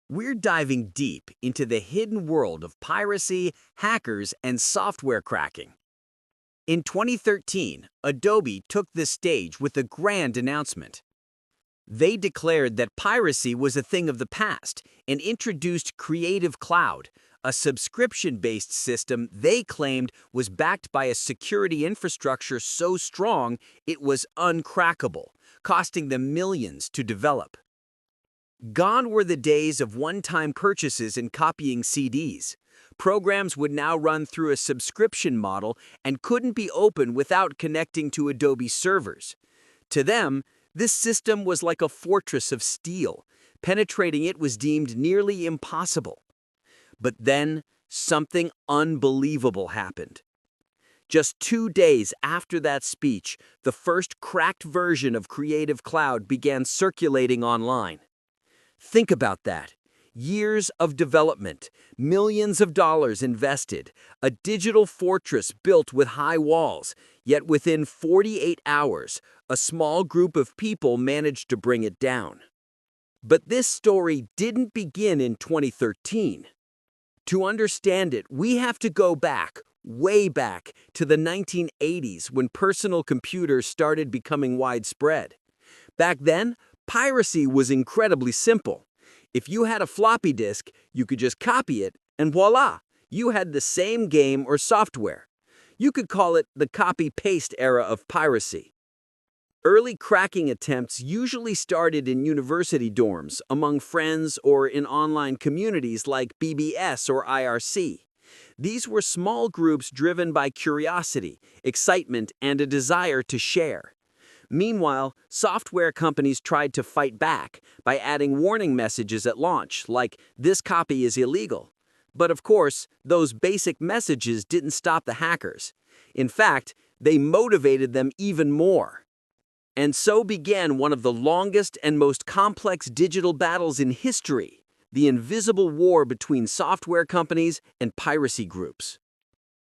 We're diving deep into the hidden world of piracy, hackers, and software cracking. In 2013, Adobe took the stage with a grand announcement. They declared that piracy was a thing of the past and introduced Creative Cloud, a subscription-based system they claimed was backed by a security infrastructure so strong it was uncrackable, costing them millions to develop. Gone were the days of one-time purchases and copying CDs. Programs would now run through a subscription model and couldn't be opened without connecting to Adobe servers. To them, this system was like a fortress of steel. Penetrating it was deemed nearly impossible. But then, something unbelievable happened. Just 2 days after that speech, the first cracked version of Creative Cloud began circulating online. Think about that. Years of development, millions of dollars invested, a digital fortress built with high walls, yet within 48 hours, a small group of people managed to bring it down. But this story didn't begin in 2013. To understand it, we have to go back, way back, to the 1980s when personal computers started becoming widespread. Back then, piracy was incredibly simple. If you had a floppy disk, you could just copy it, and voila, you had the same game or software. You could call it the copy-paste era of piracy. Early cracking attempts usually started in university dorms, among friends, or in online communities like BBS or IRC. These were small groups driven by curiosity, excitement, and a desire to share. Meanwhile, software companies tried to fight back by adding warning messages at launch, like, "This copy is illegal." But of course, those basic messages didn't stop the hackers. In fact, they motivated them even more. And so began one of the longest and most complex digital battles in history, the invisible war between software companies and piracy groups.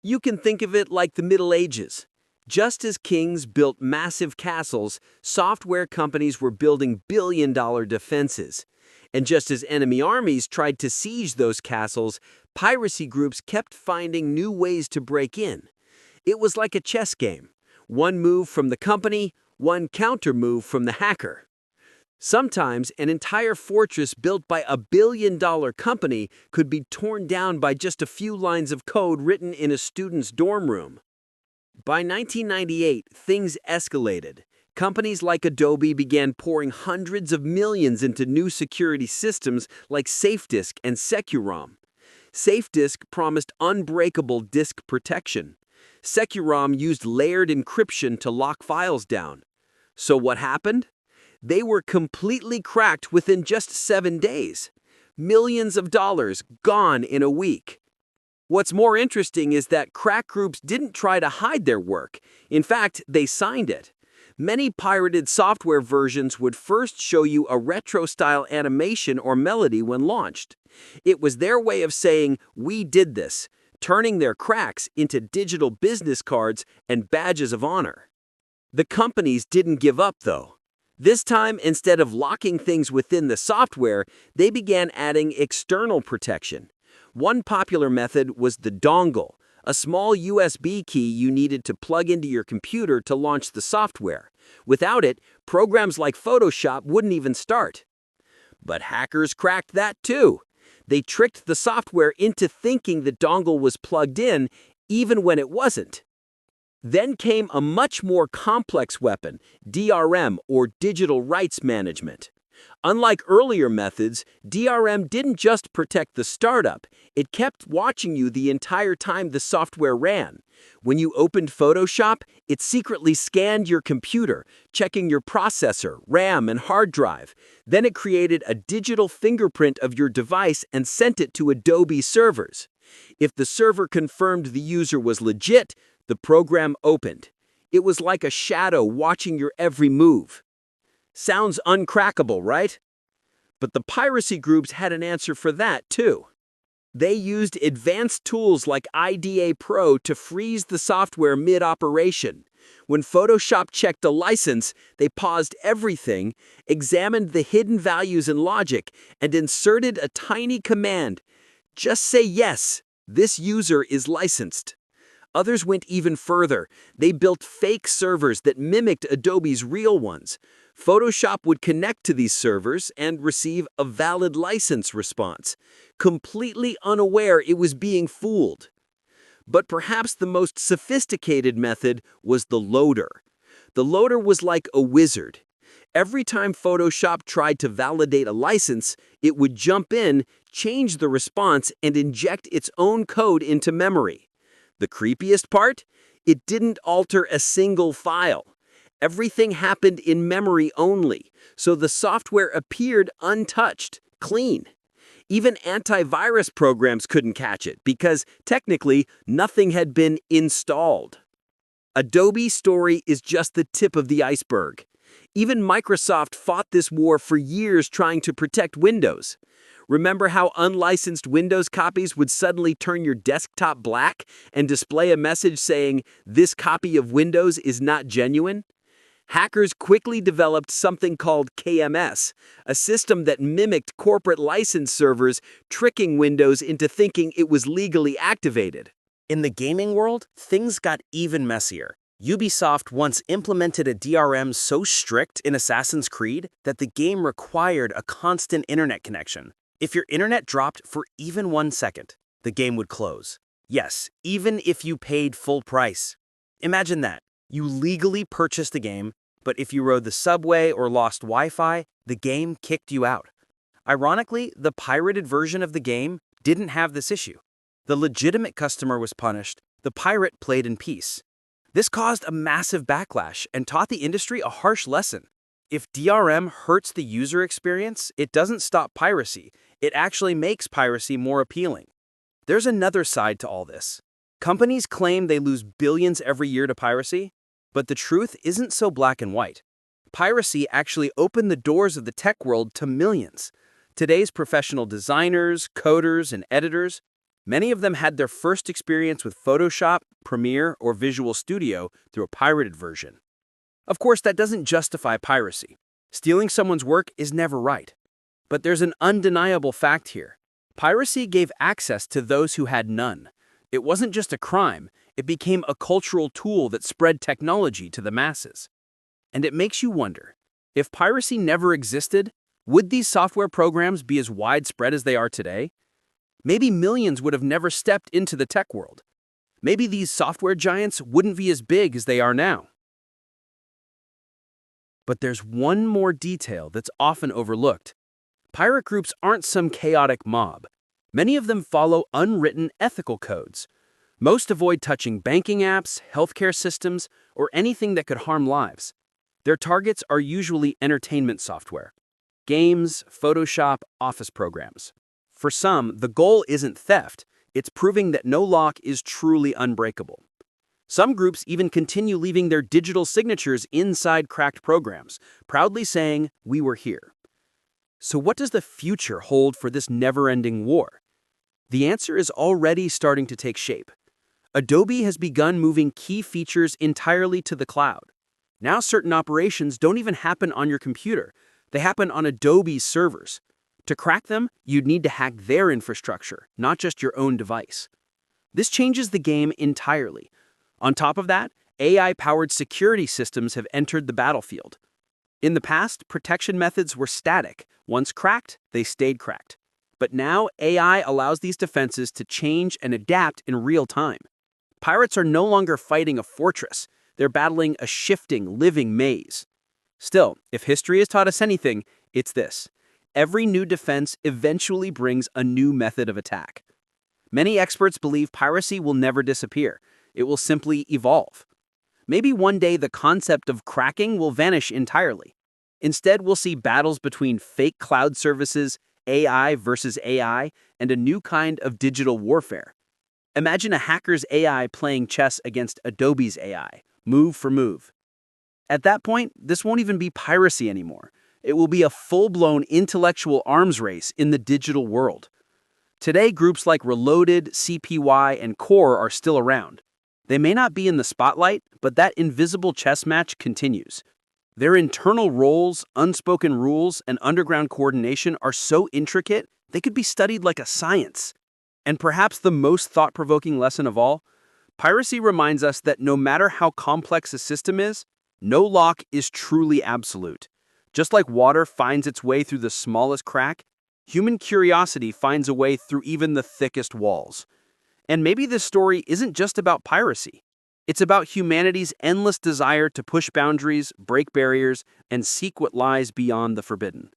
You can think of it like the Middle Ages. Just as kings built massive castles, software companies were building billion-dollar defenses. And just as enemy armies tried to siege those castles, piracy groups kept finding new ways to break in. It was like a chess game. One move from the company, one counter move from the hacker. Sometimes an entire fortress built by a billion-dollar company could be torn down by just a few lines of code written in a student's dorm room. By 1998, things escalated. Companies like Adobe began pouring hundreds of millions into new security systems like SafeDisk and SecuROM. SafeDisk promised unbreakable disk protection. SecuROM used layered encryption to lock files down. So what happened? They were completely cracked within just 7 days. Millions of dollars gone in a week. What's more interesting is that crack groups didn't try to hide their work. In fact, they signed it. Many pirated software versions would first show you a retro-style animation or melody when launched. It was their way of saying, "We did this," turning their cracks into digital business cards and badges of honor. The companies didn't give up, though. This time, instead of locking things within the software, they began adding external protection. One popular method was the dongle, a small USB key you needed to plug into your computer to launch the software. Without it, programs like Photoshop wouldn't even start. But hackers cracked that too. They tricked the software into thinking the dongle was plugged in, even when it wasn't. Then came a much more complex weapon, DRM, or digital rights management. Unlike earlier methods, DRM didn't just protect the startup, it kept watching you the entire time the software ran. When you opened Photoshop, it secretly scanned your computer, checking your processor, RAM, and hard drive. Then it created a digital fingerprint of your device and sent it to Adobe servers. If the server confirmed the user was legit, the program opened. It was like a shadow watching your every move. Sounds uncrackable, right? But the piracy groups had an answer for that, too. They used advanced tools like IDA Pro to freeze the software mid-operation. When Photoshop checked a license, they paused everything, examined the hidden values and logic, and inserted a tiny command. Just say yes, this user is licensed. Others went even further. They built fake servers that mimicked Adobe's real ones. Photoshop would connect to these servers and receive a valid license response, completely unaware it was being fooled. But perhaps the most sophisticated method was the loader. The loader was like a wizard. Every time Photoshop tried to validate a license, it would jump in, change the response, and inject its own code into memory. The creepiest part? It didn't alter a single file. Everything happened in memory only, so the software appeared untouched, clean. Even antivirus programs couldn't catch it because, technically, nothing had been installed. Adobe's story is just the tip of the iceberg. Even Microsoft fought this war for years trying to protect Windows. Remember how unlicensed Windows copies would suddenly turn your desktop black and display a message saying, "This copy of Windows is not genuine"? Hackers quickly developed something called KMS, a system that mimicked corporate license servers, tricking Windows into thinking it was legally activated. In the gaming world, things got even messier. Ubisoft once implemented a DRM so strict in Assassin's Creed that the game required a constant internet connection. If your internet dropped for even 1 second, the game would close. Yes, even if you paid full price. Imagine that. You legally purchased the game, but if you rode the subway or lost Wi-Fi, the game kicked you out. Ironically, the pirated version of the game didn't have this issue. The legitimate customer was punished, the pirate played in peace. This caused a massive backlash and taught the industry a harsh lesson. If DRM hurts the user experience, it doesn't stop piracy. It actually makes piracy more appealing. There's another side to all this. Companies claim they lose billions every year to piracy, but the truth isn't so black and white. Piracy actually opened the doors of the tech world to millions. Today's professional designers, coders, and editors, many of them had their first experience with Photoshop, Premiere, or Visual Studio through a pirated version. Of course, that doesn't justify piracy. Stealing someone's work is never right. But there's an undeniable fact here. Piracy gave access to those who had none. It wasn't just a crime, it became a cultural tool that spread technology to the masses. And it makes you wonder, if piracy never existed, would these software programs be as widespread as they are today? Maybe millions would have never stepped into the tech world. Maybe these software giants wouldn't be as big as they are now. But there's one more detail that's often overlooked. Pirate groups aren't some chaotic mob. Many of them follow unwritten ethical codes. Most avoid touching banking apps, healthcare systems, or anything that could harm lives. Their targets are usually entertainment software, games, Photoshop, office programs. For some, the goal isn't theft, it's proving that no lock is truly unbreakable. Some groups even continue leaving their digital signatures inside cracked programs, proudly saying, "We were here." So what does the future hold for this never-ending war? The answer is already starting to take shape. Adobe has begun moving key features entirely to the cloud. Now certain operations don't even happen on your computer. They happen on Adobe's servers. To crack them, you'd need to hack their infrastructure, not just your own device. This changes the game entirely. On top of that, AI-powered security systems have entered the battlefield. In the past, protection methods were static. Once cracked, they stayed cracked. But now, AI allows these defenses to change and adapt in real time. Pirates are no longer fighting a fortress. They're battling a shifting, living maze. Still, if history has taught us anything, it's this. Every new defense eventually brings a new method of attack. Many experts believe piracy will never disappear. It will simply evolve. Maybe one day the concept of cracking will vanish entirely. Instead, we'll see battles between fake cloud services, AI versus AI, and a new kind of digital warfare. Imagine a hacker's AI playing chess against Adobe's AI, move for move. At that point, this won't even be piracy anymore. It will be a full-blown intellectual arms race in the digital world. Today, groups like Reloaded, CPY, and Core are still around. They may not be in the spotlight, but that invisible chess match continues. Their internal roles, unspoken rules, and underground coordination are so intricate, they could be studied like a science. And perhaps the most thought-provoking lesson of all, piracy reminds us that no matter how complex a system is, no lock is truly absolute. Just like water finds its way through the smallest crack, human curiosity finds a way through even the thickest walls. And maybe this story isn't just about piracy. It's about humanity's endless desire to push boundaries, break barriers, and seek what lies beyond the forbidden.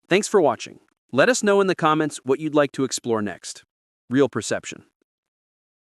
Thanks for watching. Let us know in the comments what you'd like to explore next. Real Perception.